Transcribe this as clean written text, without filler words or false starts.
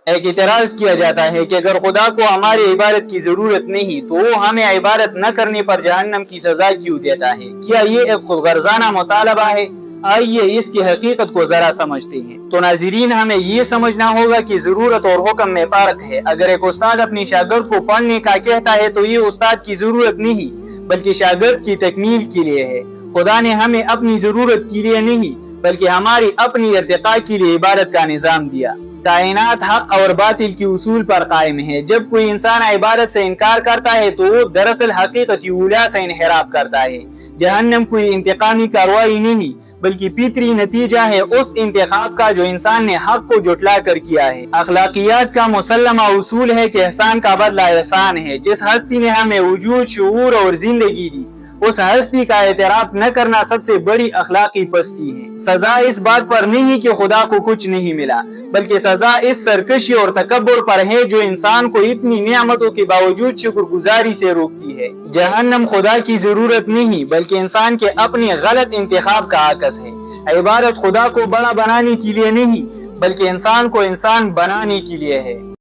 ایک اعتراض کیا جاتا ہے کہ اگر خدا کو ہماری عبادت کی ضرورت نہیں تو وہ ہمیں عبادت نہ کرنے پر جہنم کی سزا کیوں دیتا ہے؟ کیا یہ ایک خود غرضانہ مطالبہ ہے؟ آئیے اس کی حقیقت کو ذرا سمجھتے ہیں۔ تو ناظرین، ہمیں یہ سمجھنا ہوگا کہ ضرورت اور حکم میں فرق ہے۔ اگر ایک استاد اپنی شاگرد کو پڑھنے کا کہتا ہے تو یہ استاد کی ضرورت نہیں بلکہ شاگرد کی تکمیل کے لیے ہے۔ خدا نے ہمیں اپنی ضرورت کے لیے نہیں بلکہ ہماری اپنی ارتقاء کے لیے عبادت کا نظام دیا۔ کائنات حق اور باطل کے اصول پر قائم ہے۔ جب کوئی انسان عبادت سے انکار کرتا ہے تو وہ دراصل حقیقت اولیٰ سے انحراف کرتا ہے۔ جہنم کوئی انتقامی کارروائی نہیں بلکہ فطری نتیجہ ہے اس انتخاب کا جو انسان نے حق کو جھٹلا کر کیا ہے۔ اخلاقیات کا مسلمہ اصول ہے کہ احسان کا بدلہ احسان ہے۔ جس ہستی نے ہمیں وجود، شعور اور زندگی دی، اس ہستی کا اعتراف نہ کرنا سب سے بڑی اخلاقی پستی ہے۔ سزا اس بات پر نہیں کہ خدا کو کچھ نہیں ملا بلکہ سزا اس سرکشی اور تکبر پر ہے جو انسان کو اتنی نعمتوں کے باوجود شکر گزاری سے روکتی ہے۔ جہنم خدا کی ضرورت نہیں بلکہ انسان کے اپنے غلط انتخاب کا عکس ہے۔ عبادت خدا کو بڑا بنانے کے لیے نہیں بلکہ انسان کو انسان بنانے کے لیے ہے۔